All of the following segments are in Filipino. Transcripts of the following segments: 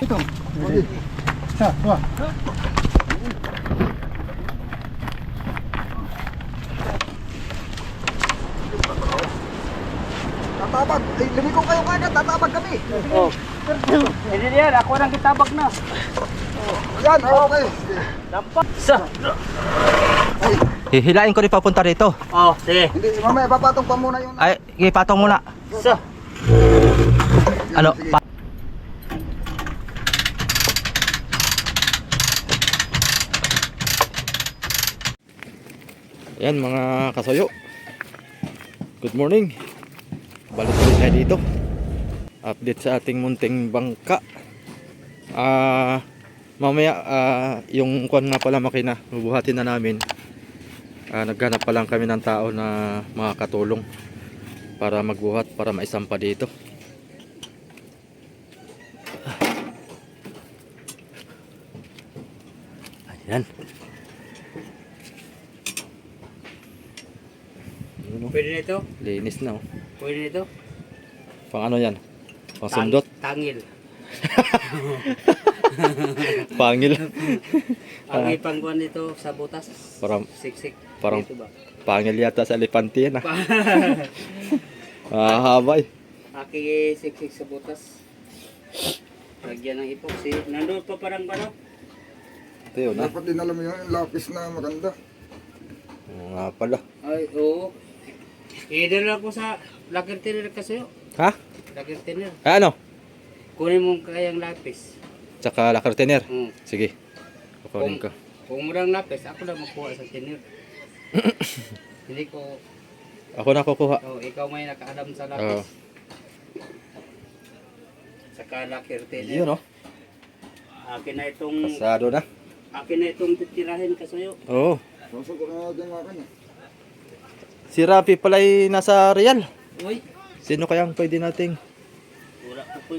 Ito. Isa, dua. Tatabag. Lumiko kayo kagad. Tatabag kami. Oh. Hindi yan. Ako nang kitabag na. Yan, okay. Dampak. Sa. Hihilain ko rin papunta rito. Oh, sige. Hindi, mamaya papatong pa muna yung... Ay, ipatong muna. Sa. Ano? Yan mga kasoyo. Good morning. Balik ulit tayo dito. Update sa ating munting bangka. Mamaya yung kuwan nga pala makina, bubuhatin na namin. Naghanap pa lang kami ng tao na makakatulong para magbuhat, para maisampa dito. Ayan. Pwede na ito? Linis na oh. Pwede na ito? Pang ano yan? Pang sundot? Tangil. Pangil. Ang ipangkuhan nito sa butas. Parang Siksik. parang Dito ba? pangil yata sa elepante yan ah. Habay. Aki siksik sa butas. Lagyan ng epoxy. Nandun pa parang ano? Ito yun ah. Dapat din alam mo yun, yung lapis na maganda. Oo nga pala. Ay, oo. I-dala ko sa locker tiner kasi yun. Ha? Locker tiner. Ano? Kunin mo kayang lapis. Tsaka lacquer thinner. Sige. Kukunin ko. Kung murang lapis, ako lang makuha sa tiner. Hindi ko... Ako na kukuha. Oh, ikaw may nakaalam sa Oo. lapis. Saka locker tiner. Yun oh. Akin na itong... Pasado na. Akin na itong titirahin kasayo. Oo. Pasok ko na dyan nga kanya. Si Rafi pala ay nasa Real. Uy, Sino kayang pwede nating... wala ko po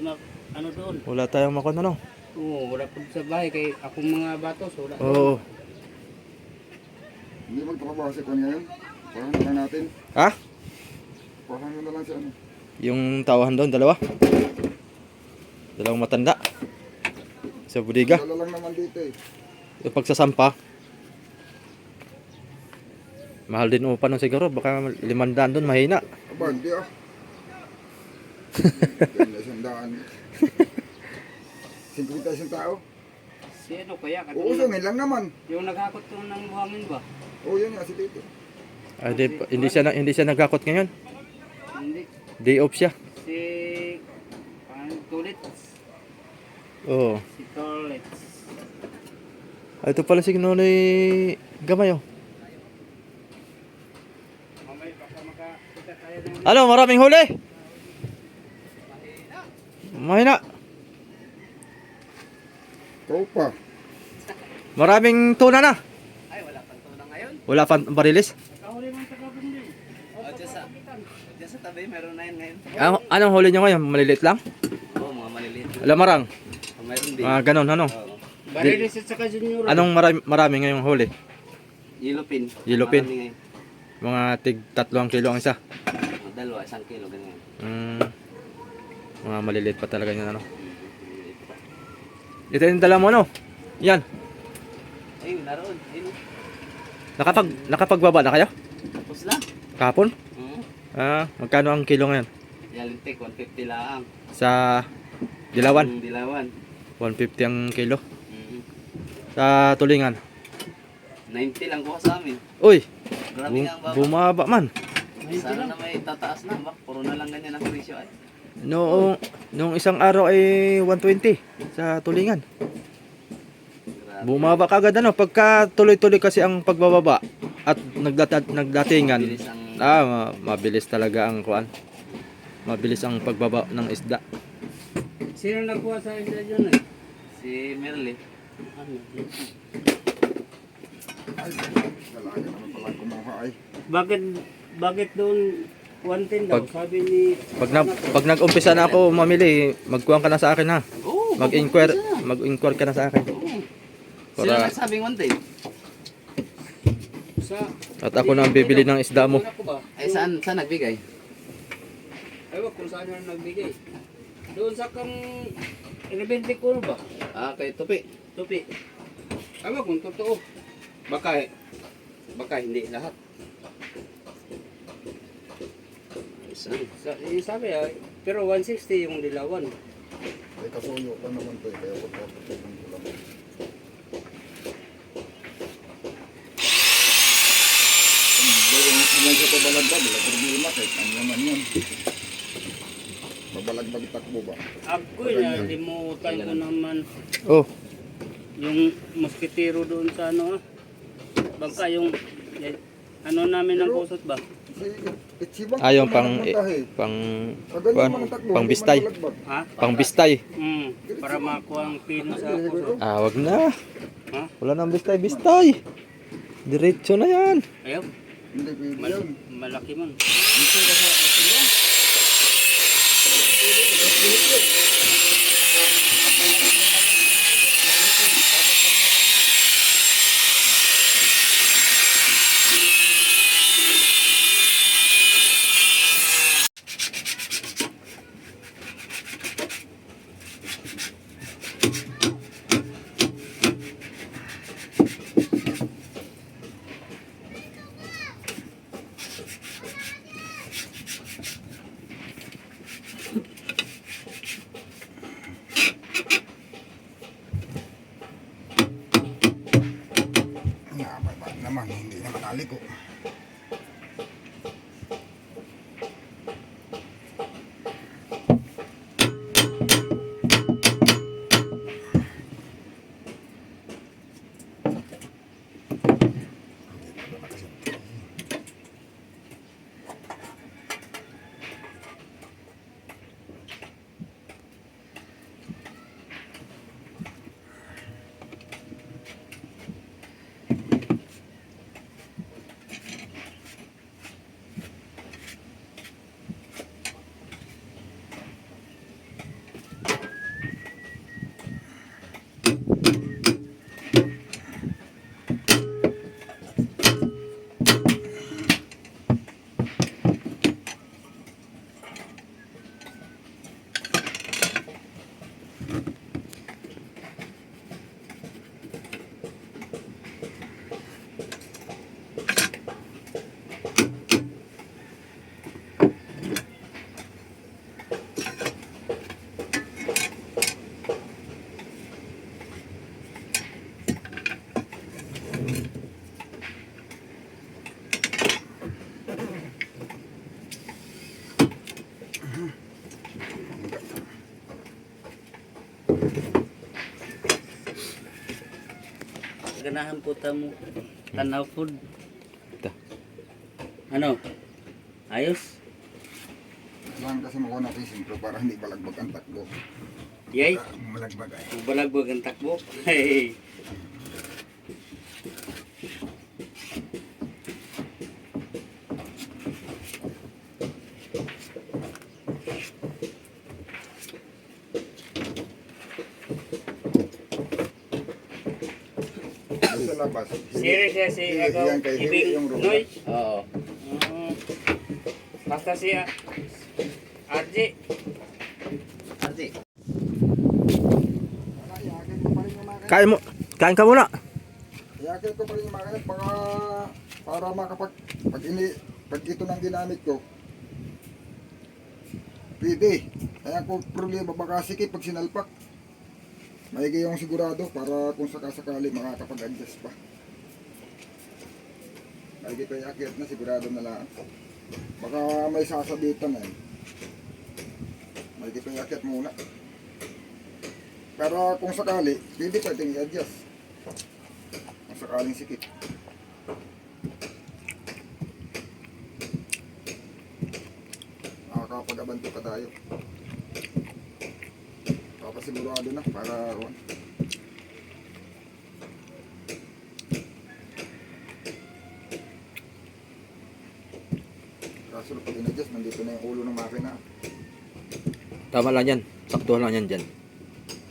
ano doon. Wala tayong makon ano. Oo, wala po sa bahay kay akong mga batos. Wala. Oo. Hindi magpapabase ko ngayon. Parang na lang natin. Ha? Parang na lang siya. Ano. Yung tawahan doon, dalawa. Dalawang matanda. Sa budiga. Dala lang naman dito eh. Yung pagsasampa. Mahal din upa nun siguro. Baka 500 doon, mahina. Aba, hindi ah. Ganda isang daan. 50 isang tao. Sino kaya? Uusungin lang naman. Yung naghakot ko ng buhangin ba? Oo, yun nga si Tito. Hindi siya nagkakot ngayon. Hindi. Day off siya. Si... Tulits. Oo. Si Tulits. Ito pala si Nonoy Gamay oh. Mamay baka makakita tayo ng... Ano, maraming huli? Mahina. Ikaw pa. Maraming tuna na. Ay, wala pang tuna ngayon. Wala pa barilis. Kahuli man sa kabong din. Diyan sa tabi, meron na yun ngayon. Anong huli nyo ngayon? Maliliit lang? Oo, mga maliliit. Lamarang. Mayroon din. Ganon, ano? Oo. Barilis at saka junior. Anong marami ngayong huli? Yellowfin. Yellowfin. Marami ngayon. Mga tig 3 kilo ang isa. Dalawa, 1 kilo, ganyan. Mga maliliit pa talaga yun, ano? Ito yung dala mo, ano? Yan. Ayun, naroon. Ayun. Nakapagbaba na kayo? Tapos lang. Kahapon? Hmm. Magkano ang kilo ngayon? Yalintik, 150 lang. Sa Dilawan, Dilawan. 150 ang kilo. Mhm. Sa Tulingan, 90 lang kuha sa amin. uy, Grabe nga ang baba. bumaba man. Sana na may tataas na. Bak, puro na lang ganyan ang presyo ay. Noong isang araw ay 120 sa Tulingan. Grabe. Bumaba kagad ano, pagka tuloy-tuloy kasi ang pagbababa at nagdatingan. Bilis ang... Mabilis talaga ang kuan. Mabilis ang pagbaba ng isda. Sino nagkuha sa isla dyan eh? Si Merle. Ano? Ay, dalaga naman pala kumuha ay. Bakit doon 110 daw? Pag- Sabi ni... Pag nag-umpisa na ako mamili, magkuhan ka na sa akin ha. Oo, Mag-inquire ka na sa akin. Oo. Sila Para nagsabing 1 day. Sa... at ako na ang bibili ng isda mo. Ako ba? Ay, saan nagbigay? Ewan kung saan na nagbigay. Doon sa kang Inibente ko ba? Kay Tupi. Tupi. Ama kung totoo. Baka hindi lahat. Sabi pero 160 yung dilawan. Ay kasuyo pa naman to kaya pagkakatuloy ko lang. Ang sa pabalagbag, wala problema kahit ano naman yun. Pabalagbag takbo ba? Ako nalimutan ko naman Oh, yung moskitero doon sa ano. Baka yung ano namin ng kusot ba? yung pang bistay. Ha? Pang bistay. Para makuha ang pino sa kusot. Wag na. Ha? Wala nang bistay. Diretso na yan. Ayaw. Hindi pwede yun. Malaki man. Nakababa naman, hindi naman aliko. Ganahan po mo tanaw food. Ito. Ano? Ayos? Lang kasi makuha natin simplo para hindi balagbag ang takbo. Yay? Malagbag ay. Balagbag ang takbo. Hey. Sa labas. Serious siya si Agaw Yan kay Hili Ibing yung Noy. Oo. Basta si RJ. Arti. Iyakin ko pa rin yung mga Kain ka muna. Iyakin ko pa rin yung mga kanak para makapag pag ito nang ginamit ko. Pwede. Kaya kung problema baka sikip pag sinalpak. Maigi yung sigurado para kung sakasakali makakapag-adjust pa. Maigi pa iakyat na sigurado na lang. Baka may sasabitan na maigi pa iakyat muna. Pero kung sakali, pwede pa iting i-adjust. Kung sakaling sikip. Makakapag-abanto ka tayo. Sigurado na para kaso pag in-adjust nandito na yung ulo ng makina. Tama lang yan. Saktuhan lang yan dyan.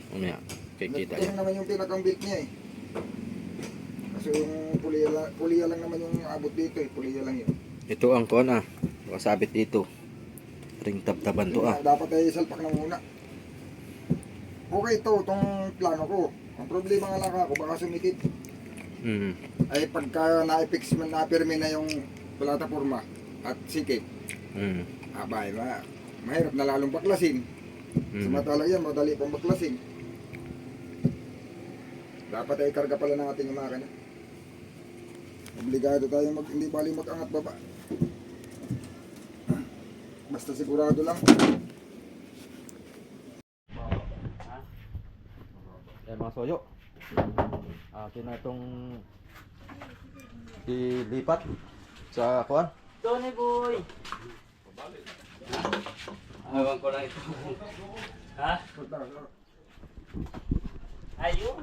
Umaya. Kikita Ito yan. naman yung pinakang bait niya eh. Kasi yung puliya lang naman yung abot dito eh. Puliya lang yun. Ito ang kuwan Nakasabit dito. Ring tabtaban to Dapat ay salpak na muna. okay to, itong plano ko. Ang problema nga lang ako, baka sumikip. Ay pagka na-fix man, na-firme na yung plataforma at sikip, abay, mahirap na lalong baklasin. Samantala yan, madali pang baklasin. Dapat ay karga pala natin yung makina. Obligado tayo hindi bali mag-angat baba. Basta sigurado lang. Yan mga soyo. Akin na itong ilipat sa kuwan. Tony boy! Awan ko lang ito. Ha? Ayun.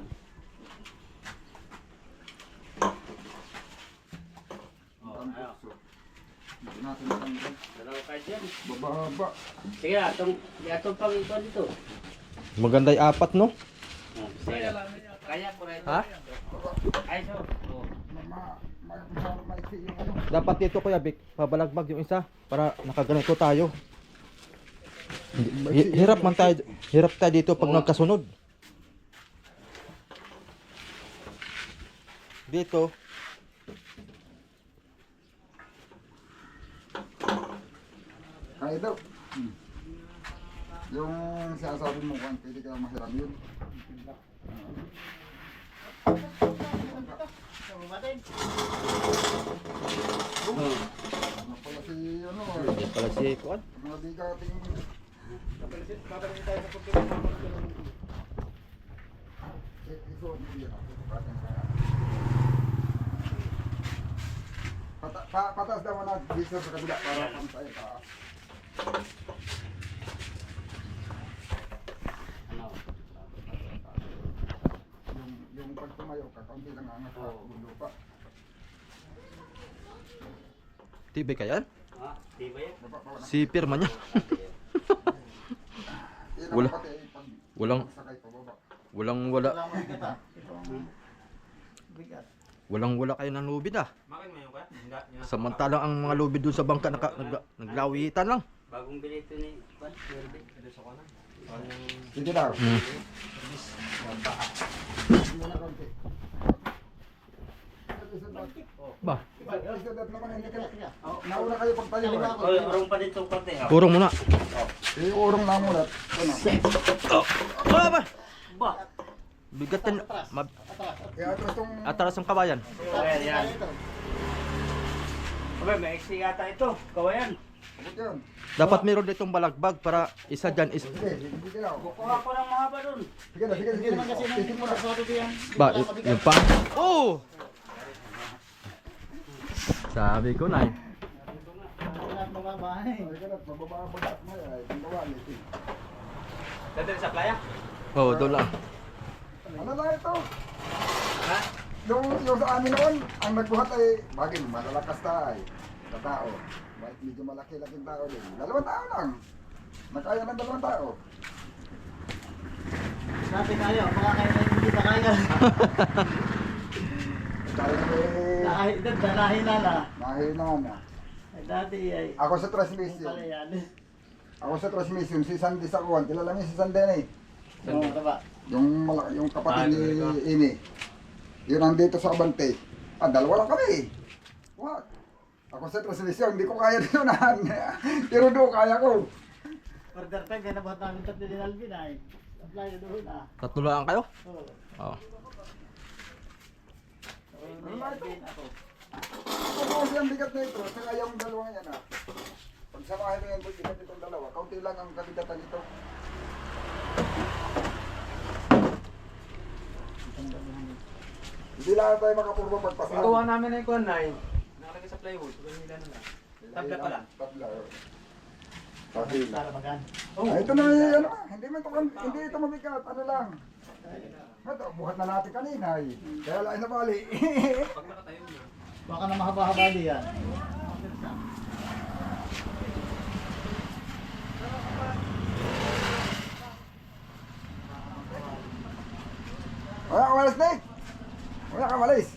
Hindi natin matanggal. Dalawa ka dyan. Baba. Sige, atong pang ito dito. Maganda yung apat, no? Sige. Kaya ko rin. Ha? Ay, so. Maiksi yung ano. Dapat dito Kuya Vic, pabalagbag yung isa para nakaganito tayo. Hirap tayo dito pag nagkasunod. Dito, Kaya daw. Yung sinasabi mo kung pwede ka mahiram yun. Ano pala si ano yan pala si kuwan. mga bigating patas daw na diesel sa kabila para pantay taas. Ano? Yung pag tumayo ka, kaunti lang ang lupa. Tibay ka yan? Ha? Di ba yan? Baba pa wala. Si pirma niya. Yan Wala. ang pati pag Walang- sakay pa baba. Walang wala kayo ng lubid ah. Samantalang ang mga lubid dun sa bangka naglawitan lang. Bagong bili ito ni Juan. Sige daw. Hmm. Muna kaunti. Ba, Isadat naman, hindi ka- nauna kayo pagtayo. Urong pa dito konti. urong muna. Urong lang muna. Oh, ba? Ba? Bigatin. Kaya ito itong Atras ang kabayan. Kawayan yan. Abay, may eksi yata ito. Kawayan. abot yun. Dapat meron ditong balagbag para isa dyan is... Sige, sige daw. Kuha ko ng mahaba dun. Sige na, sige. Titin mo na. Ba, yung pa... Oh! Sabi ko na eh. Ay, ganat, mabababagak mo yan. Ay, pangawali. Dadali sa playa? Oh, doon lang. Ano na ito? Yung sa amin noon, ang nagbuhat ay, bagay, malalakas tayo. Sa tao. Medyo malaki-laking tao din. 2 tao lang. Nakaya ng 2 tao. Sabi tayo, baka kayo na hindi pa kaya. Kaya eh, Dalahin na. mahina na. Ay, dati ay, Ako sa pala transmission. yan. Ako sa transmission, si Sandy sa kuwan. Kilala niyo si Sandy na eh. Oo, taba. Yung kapatid ni Ini. Yun ang dito sa Abante. 2 lang kami. What? Ako sa transmission, hindi ko kaya dinunahan. Pero doon kaya ko. Order time, kaya nabuhat namin 3 din Alvin ay. Apply na doon ah. 3 lang kayo? Oo. Oh. May Alvin ako. Ako kasi ang bigat na ito. Saka yung 2 yan ah. Pagsamahin mo yung bigat itong 2. Kaunti lang ang kabigatan ito. Hindi lang tayo makapurma pagpasahan. Gawa namin na yung kuhan na nakalagay sa plywood. Ganun nila na lang. Tabla pala. Tabla. Kasi, Para magan. ito na ano, hindi ito mabigat, ano lang. Ito, buhat na natin kanina eh. Kaya lang nabali. Pag nakatayo na. Baka na mahaba-haba di yan. Wala ka malis, Nick! Wala ka malis!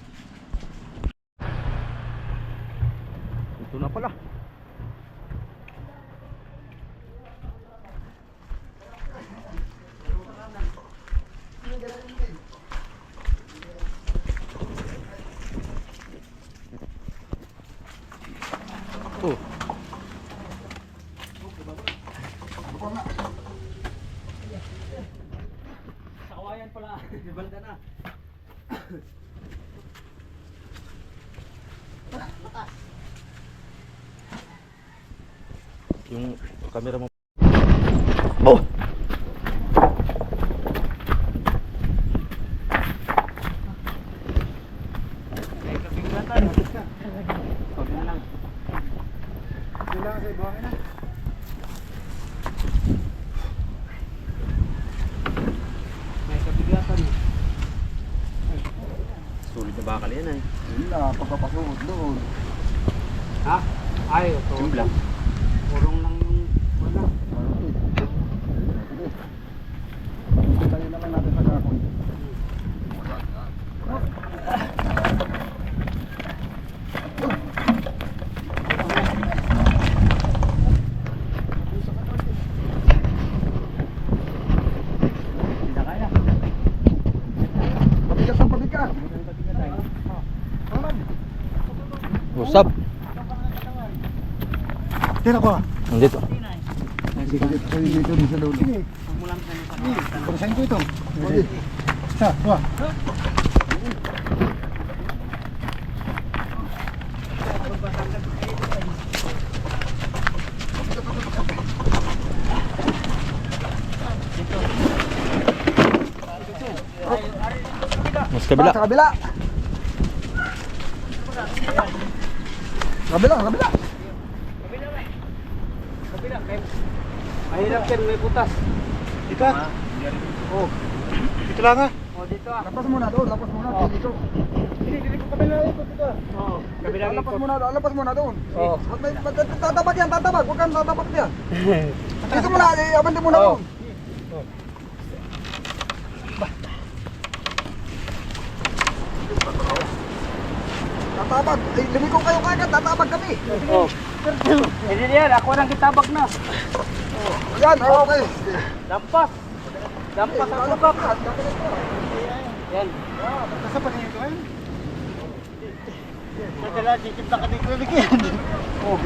Ito na pala. pa nga. Sa kawayan pala. Banda na. Yung camera mo. Oh! May kabigatan. Huwag na lang. Kailangan sa ibuhangin na. May kabigatan. Sulit na bakal yan ay. Yun na, pagpapasuot doon. Ha? Ay, ito. Yung black. Purong lang yung wala. Tayo naman natin sa kakoy. Pabigat ang pabigat. What's up? Tira ko. Nandito. Dito din sa dulo. Pagkasain ko ito. Sa, tuwa. Mas kabila. Sa kabila. Kabila, kabila. Mahirap yan, may butas. Dito. Oh. Dito lang ha. Oh, dito ah. Lapas muna doon, lapas muna. Dito. Hindi ko kabila ito dito. Oh, kabilang Lapas muna doon. Oh. Tatabag yan, tatabag. Huwag kang tatabag yan. Dito muna, abante muna doon. Tatabag. Ay, lumiko kayo kagad, tatabag kami. Oh. Hindi yan, ako nang kitabag na. Yan, okay. Lampas. Lampas ang lubak. Yan. Nasa pa niyo ito eh? Kaya dikit na ka dito ligyan. Oh.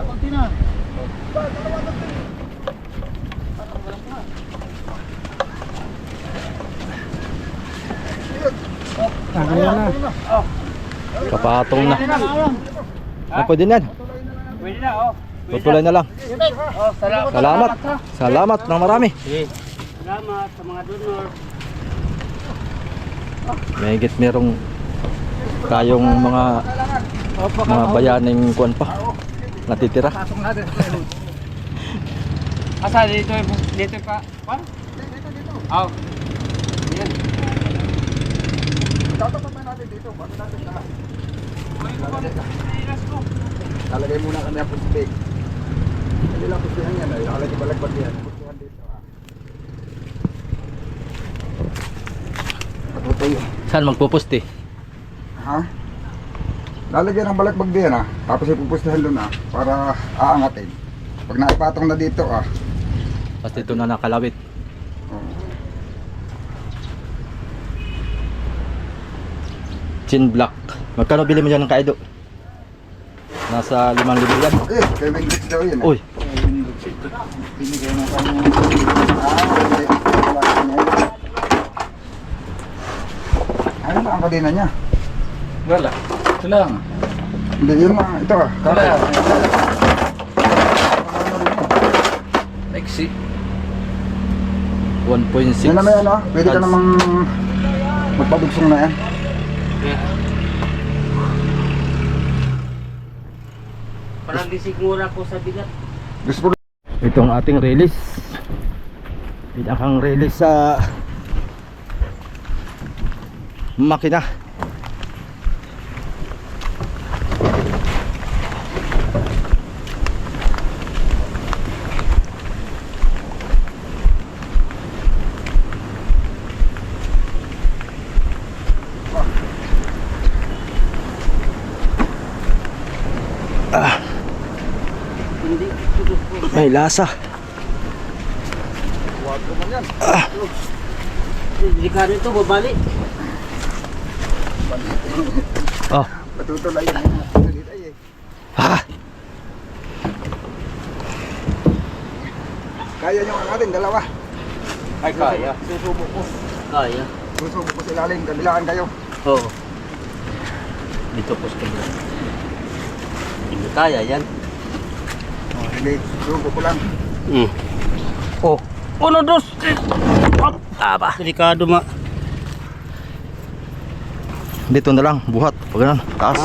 Kunti na. Kapatong na. Ah, pwede na yan. Pwede na, oh. Tutulay na lang. Oh, salamat. Salamat. Salamat ng marami. Salamat sa mga donor. May higit merong tayong mga bayaning kuwan pa natitira. Pasok natin. Asa dito pa? Pan? Dito. Oh. Yan. Tatapat na natin dito, bago natin lahat. Iras ko. Lalagay muna kami ang puspik. Hindi lang puspihan yan, ay lalagay balagbat yan. Puspihan dito. Patutuyo. Saan magpupusti? Ha? Lalagyan ng balagbag diyan tapos ipupustihan doon para aangatin. Pag naipatong na dito Basta ito na nakalawit. Chin block. Magkano bili mo dyan ng kaido? Nasa 5,000 yan. Kay Wingdix daw yun Uy, Binigay mo kami hindi. Wala ka niya. Ano ba ang kadena niya? Wala. Ito lang. Hindi, yun lang. Ito Wala. Ano rin yun? Exit. 1.6. Yan na may pwede ka namang magpadugsong na yan. Parang disigmura ko sa bigat. Gusto ko Itong ating release. Pinakang release sa makina. Hindi. May lasa. Huwag ko man yan. Delikado ito, babali. Oh. Matutulay yan. Ay, Ha? Kaya nyo ang atin, dalawa. Ay, kaya. Susubo ko. Kaya. Susubo ko sa ilalim, kabilaan kayo. Oo. Dito po sa kabila. Hindi kaya yan. Oh, sige, susubo ko lang. Oh. Uno, dos, tres. Hop. Aba. Delikado ma. Dito na lang, buhat. Pag ganun, taas.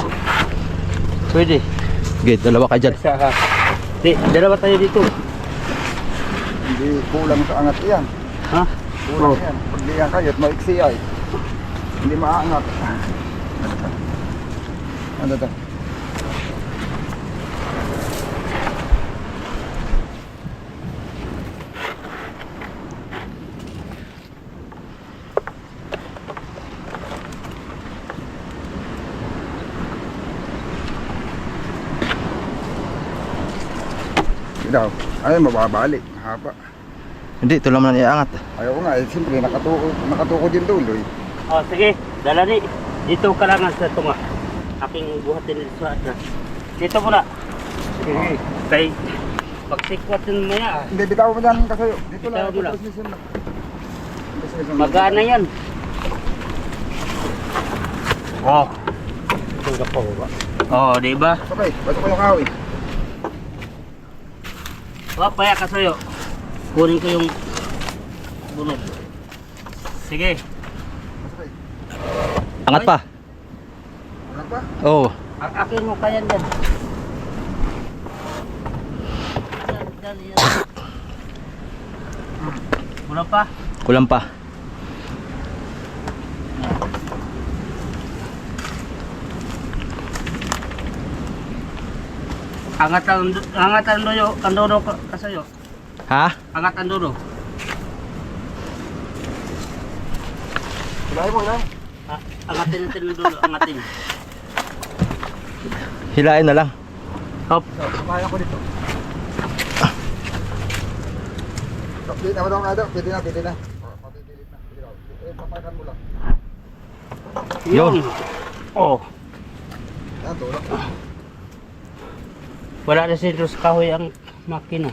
Pwede. Okay, dalawa kayo dyan. Isa ha. Di, dalawa tayo dito. Hindi kulang sa angat yan. Ha? Kulang yan. Pag diyan kayo at maiksi ay. Hindi maangat. Ano to? Daw. Ay, mababali. Haba. Hindi, ito lang na iangat. Ayaw ko nga, eh, siyempre nakatukod yung dulo eh. Oh, sige. Dala ni. Dito ka lang sa tunga. Aking buhatin dito sa atas. Dito muna. Sige. Kay pagsikwat yun maya. Hindi, bitaw mo dyan kasi dito Bitaw lang. mo lang. Transmission lang. Transmission lang. Magana yan. Oh. Ito po ba? Oh, di ba? Okay, bato ko yung kahoy. Oh, paya ka sa'yo. Kunin ko yung bunot. Sige. Okay. Angat pa. Ano pa? Oo. Akin mo kaya yan. Wala pa? Kulang pa. Angat ang doyo, kandodo ka sa'yo. Ha? Angat ang dodo. Hilahin mo, hilahin. Angatin natin ang dodo, angatin. Hilain na lang. Hop. Kaya ko dito. Pili na ba daw nga daw? Pwede na, pwede na. Mapipilit na. Pwede daw. Eh, papakan mo lang. Yun. Oh. Yan, tulak. Wala na si Dos Kahoy ang makina.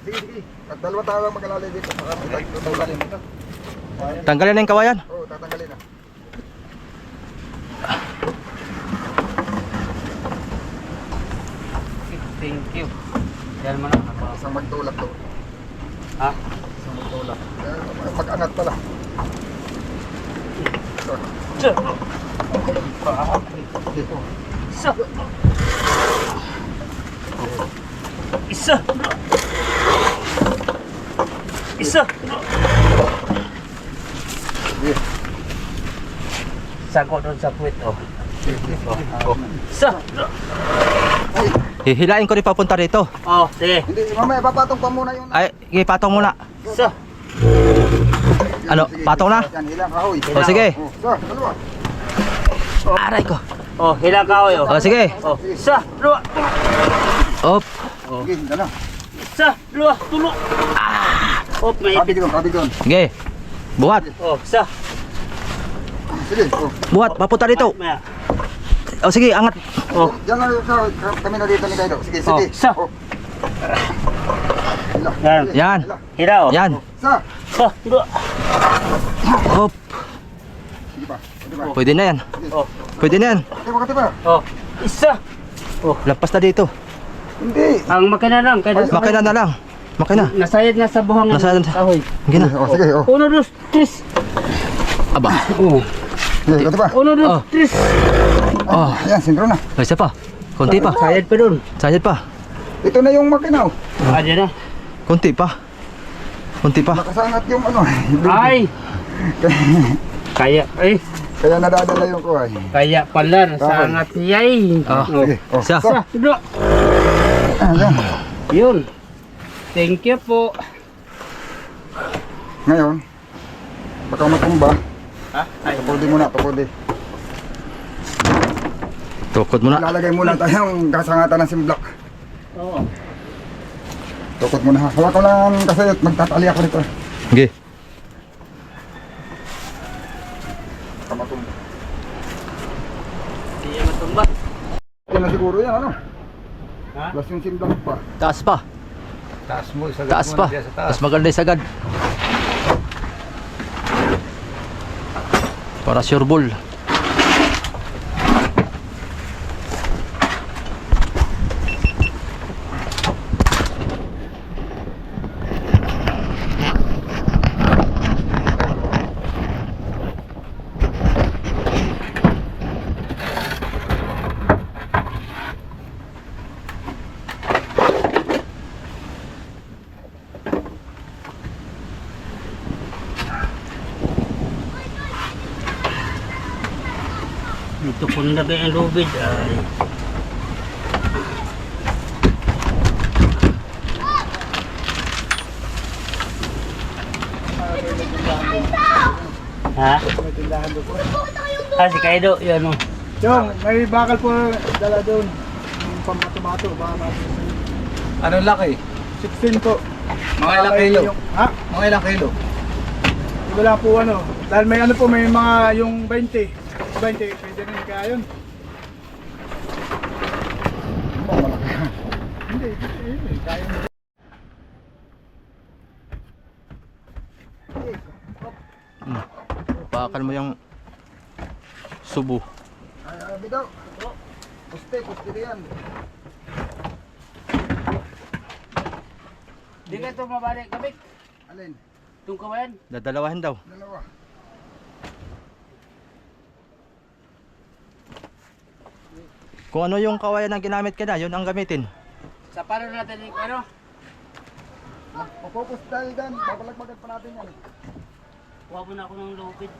Sige, sige. At dalawa tayo lang mag-alalay dito. Baka may tutulak dito. Tanggalin na yung kawayan. Oo, tatanggalin na. Thank you. Yan mo lang. Isang magtulak to. Ha? Isang magtulak. Pag-angat pala. Ito. Dito. Isa. Isa. Isa. Sige. Sako doon sa puwit, oh. Oh. Isa. Hihilain ko rin papunta rito. Oh, sige. Hindi, mamaya papatong pa muna yung... Ay, patong muna. Isa. Ano, patong na? Yan, hilang kahoy. O sige. Oh, isa, dalawa. Aray ko. Oh, hilang kahoy, oh. O sige. Oh, isa, dua. Op. Sige, dalawa. Isa, dua, tulo. Oh, may Kabig doon, kabig doon. Sige. Buhat. Oh, isa. Sige, oh. Buhat, papunta rito. Maya. O sige, angat. Oh. Yan lang yung kahoy. Kami na dito ni Kaido. Sige, Oh, sige. isa. Oh. Hila. Yan. Sige, Yan. hila. Hila, oh. Yan. Isa. Isa, dua. Op. Sige pa. Pwede pa. Pwede na yan. Oh. Pwede na yan. Sige, makati pa. Oh. Isa. Lampas na dito. Hindi. Ang makina lang, kaya Makina na lang. Makina. nasayad na sa buhang Nasayad na. kahoy. Sige na. Oh, sige, oh. Uno, dos, tres. Aba. Oh. Sige, makati pa. Uno, dos, Oh. tres. Oh. Ayan, sindro na. Ay, isa pa. Konti pa. Sayad pa dun. Sayad pa. Ito na yung makina, oh. Ayan na. Konti pa. Konti pa. Nakasangat yung ano. Ay! Kaya, ay. Kaya nadadala yung kuhay. Kaya pala, nasa angat niya eh. Oh. Sige, oh. Isa. Isa, dua. Ayan. Yun. Thank you po. Ngayon, baka matumba. Ha? Ay, Tukodi muna, tukodi. Tukod muna. Ilalagay muna tayong kasangatan ng simblak. oo. Tukod muna ha. Hawak ko lang kasi magtatali ako dito. Sige. Baka matumba. Hindi yan matumba. Yan na siguro yan, ano? Ha? Plus yung simblak pa. Taas pa. Taas mo, isagad Taas mo pa. na diyan sa taas. Mas maganda yung sagad. Para sure ball. Dito ko na ba ang lubid ay. Ha? May tindahan doon po. Ah, si Kaido, yun o. Yung, may bakal po dala doon. Yung pamatomato, baka natin Anong laki? 16 po. Mga ilang May kilo? yung- Ha? Mga ilang kilo? Wala po ano. Dahil may ano po, may mga yung 20. 20, pwede rin kaya yun. Hindi, kaya mo. Pakan mo yung subo. Ay, bitaw. Poste yan. Di ka ito mabalik kabik. Alin? Itong kawayan. Dadalawahin daw. Dalawa. Kung ano yung kawayan na ginamit ka na, yun ang gamitin. Sa paano natin yung ano? Mag-focus tayo dyan. Babalagbagan pa natin yan. Kuha mo na ako ng lubid.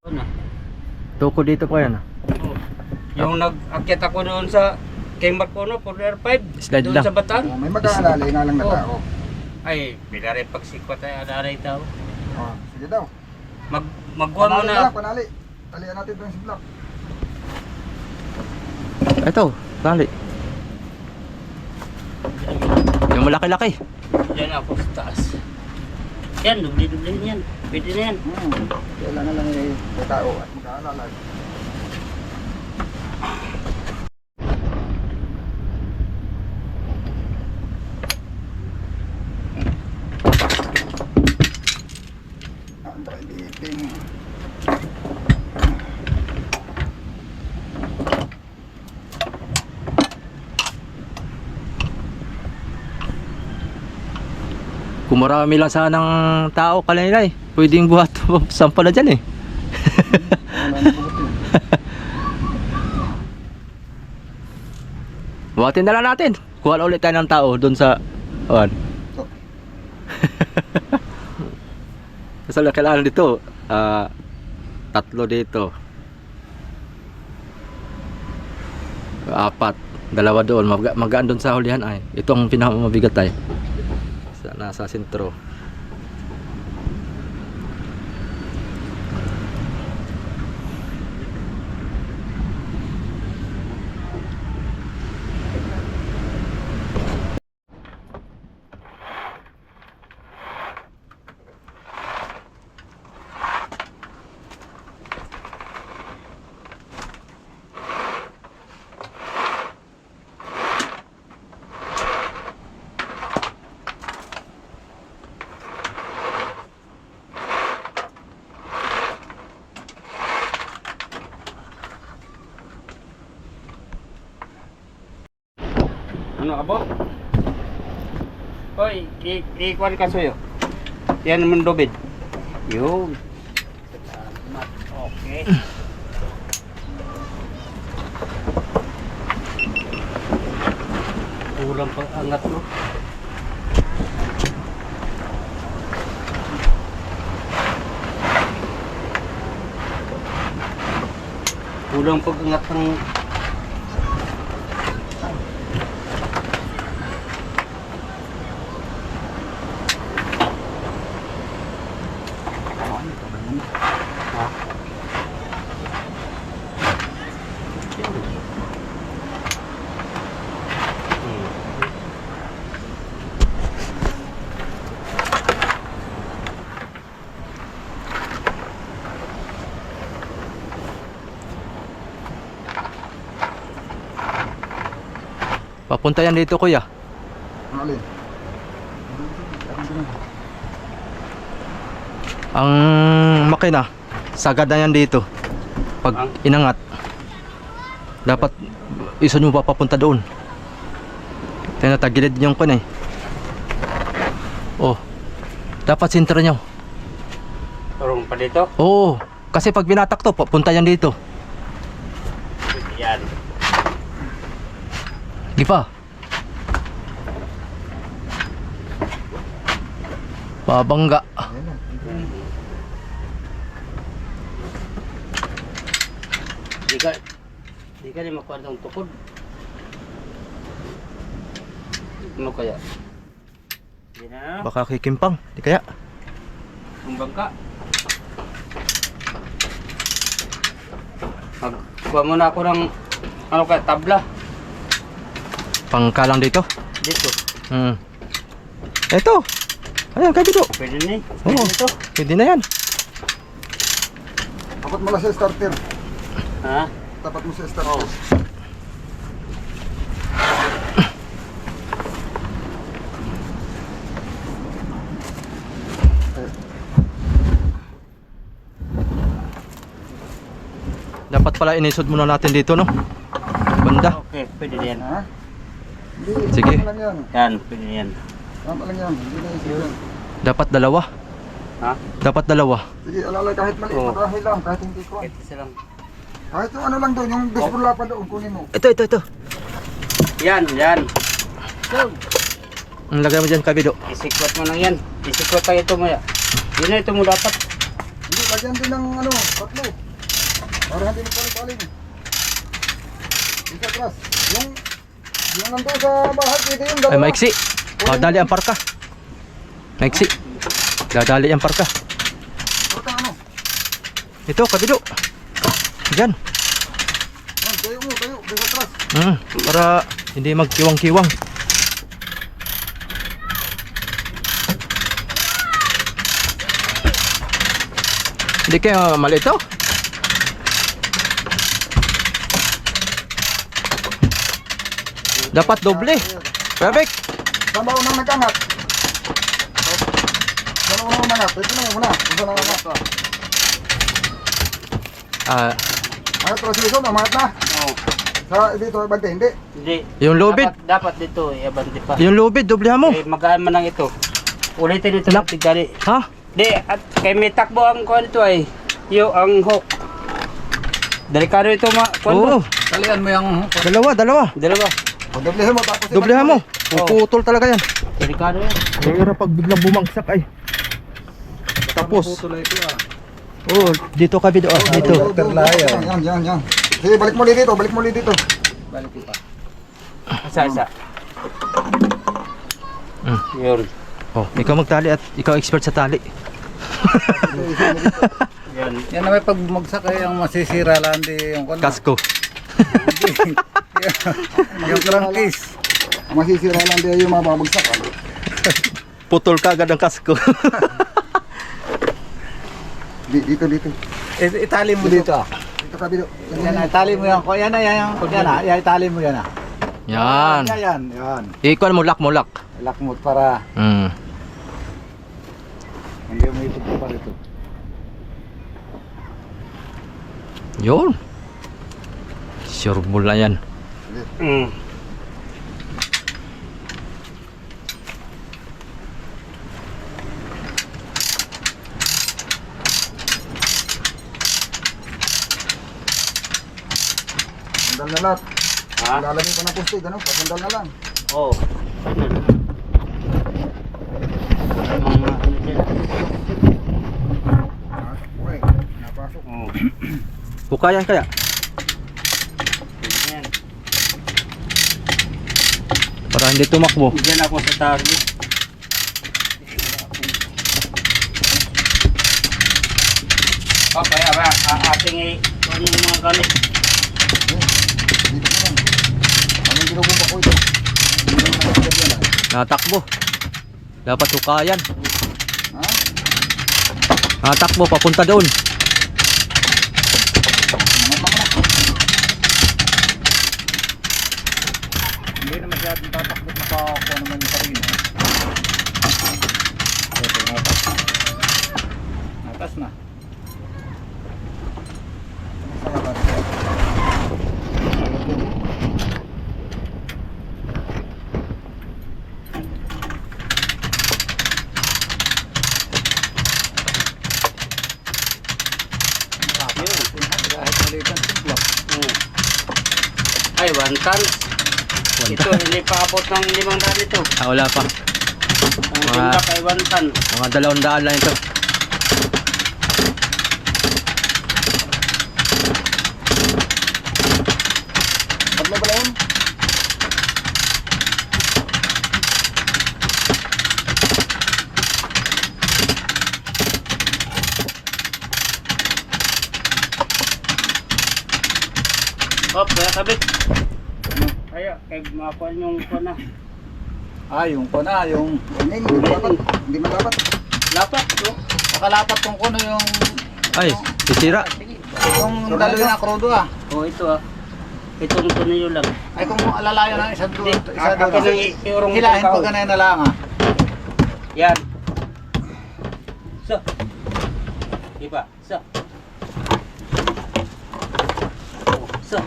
Ano? Tuko dito pa yan. Yung nag-akyat ako doon sa King Marcono, 405. Slide doon lang. sa Batang. May mag-aalalay nga lang na Oh. tao. Ay, pinari pagsikwat ay anaray tao. Oh, sige daw. Magkuha mo Panali na. lang, panali. Talian natin doon si Block. Ito, tali. Yung malaki-laki. Diyan ako sa taas. Yan, dubli-dubli yan. Pwede na yan. Kailangan lang may tao at mag-aalalay. Antay biting. Kung marami lang sanang tao kanila eh. Pwedeng buhat sampa na dyan eh. Buhatin na lang natin. Kuha na ulit tayo ng tao doon sa awan. Kasi kailangan dito. 3 dito. 4. 2 doon. Magaan doon sa hulihan ay. Ito ang pinakamabigat ay. Nasa sentro. Ano abo? Hoy, ikuan ka suyo. Yan naman lubid. Yun. Okay. Kulang pang angat mo. Kulang pag angat ng Papunta yan dito kuya. Ang alin? Ang makina, sagad na yan dito. Pag inangat, dapat isa nyo pa papunta doon. Tinatagilid yung kun eh. Oh, dapat sintra nyo. Turong pa dito. Oo, kasi pag binatak to, papunta yan dito. Yan. Di pa. Babangga. Di ka rin makuha ng tukod. Ano kaya? Di na. Baka kikimpang, di kaya? Ang bangka. Magkuha muna ako ng ano kaya, tabla. Pangkalang dito. Dito. Eto. Ayan, kabito. Pwede na eh. Oo. Pwede ito. Pwede na yan. Tapat mo lang sa starter. Ha? Tapat mo sa starter. Dapat pala inisod muna natin dito, no? Banda. Okay, pwede na yan. Ha? Hindi, Sige. tama lang yan. Yan, pwede na yan. Tama lang yan. Hindi na isip yan. Dapat dalawa. Ha? Dapat dalawa. Sige, alalay kahit maliit Oo. na kahoy lang, kahit hindi ko. Kahit isa lang. Kahit yung ano lang doon, yung disbula pa doon, kunin mo. Ito. Yan, yan. So, Ang lagay mo dyan, kabido. Isikwat mo lang yan. Isikwat pa ito mo ya. Yun na ito mo dapat. hindi, lagyan din ng ano, tatlo. Para hindi mo paling-paling. Isa atras. Yung nandun sa bahay, pwede yung dalawa. Ay, maiksi. Dadali ang parka. Maiksi. Dadali ang parka. Parka ano? Ito, kabido. Diyan. Tayo mo, tayo. Bisa atras. Para hindi magkiwang-kiwang. Hindi kayo mali ito. Dapat doble. Perfect. Saan ba unang nag-angat? Saan unang nag-angat? Ito na muna. Kung saan nag-angat. Ah, Angat atras dito, namangat na. Oo. Sa dito, bante, hindi. Hindi. yung lubid. Dapat dito, iabante pa. Yung lubid, doblehan mo. Eh, magaan man lang ito. Ulitin ito lang, tigdali. Ha? Di, at kay may takbo ang kuhan ito ay. Yung ang hook. Delikado ito kuhan Oo. mo. Talian mo yung... Dalawa. Dalawa. Doblehin mo, tapos Doblehan mo. Puputol talaga yan. Delikado yan. Mahirap pag biglang bumagsak ay. Tapos. Oh, dito kabido. Dito. Yan. Sige, balik mo dito, Balik pa. Isa. Yun. Oh, ikaw magtali at ikaw expert sa tali. Yan. Yan na may pagbumagsak ay ang masisira lang di yung Kasko. yung crankcase. Ang masisira lang din yung mababagsak. Putol ka agad ang kasko. Dito. Itali mo dito. Dito kabido. Yan na, itali mo yan. Yan na, itali mo yan. Yan. Yan. Ikuan mo, lock. Lakmot para hindi mo ipag pa rito. Yun. Sure mula yan. Mm. Sandal na lahat. Ha? Lalagay pa ng pustig, ano? Pasandal na lang. Oo. Mga ano dyan. Okay, napasok. Oo. Bukayan kaya? Yan. Para hindi tumakbo. Diyan ako sa target. Okay, ating ano yung mga gamit. Dito na lang. Anong ginagawa ko ito? Hindi na nakagad yan, ah. Natakbo. Dapat hukayan. Ha? Natakbo, papunta doon. Hindi na masyadong tatakbot na ako naman yung karina. Ito, natas. Natas na. Sa labas. Kahit maliit ang simplo. Ay, 1 ton. Ito, hindi pa abot ng 500 ito. Wala pa. Ang Mga- timbak ay 1 ton. Mga 200 lang ito. Tatlo ba yan? Hop, kaya kabit. Kaya, kaya makakuha yung kuha na. Yung kuna, yung Hindi malapat. Hindi malapat. Lapat, no? nakalapat kong kuna yung Ay, sisira. yung daloy na krudo Oh, ito ah. Itong tunyo lang. Ay kung alalayo ng isa doon, isa Akin ang doon. iurong Hilahin ikaw. ko ganun na lang Yan. So. Iba. So. Oh, so.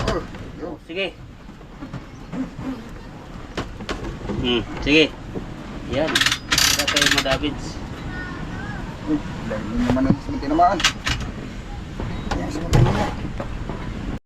Oh, yo. Sige. Sige. Yan. Kaya tayo madavids. Uy, dahil naman ang tinamaan.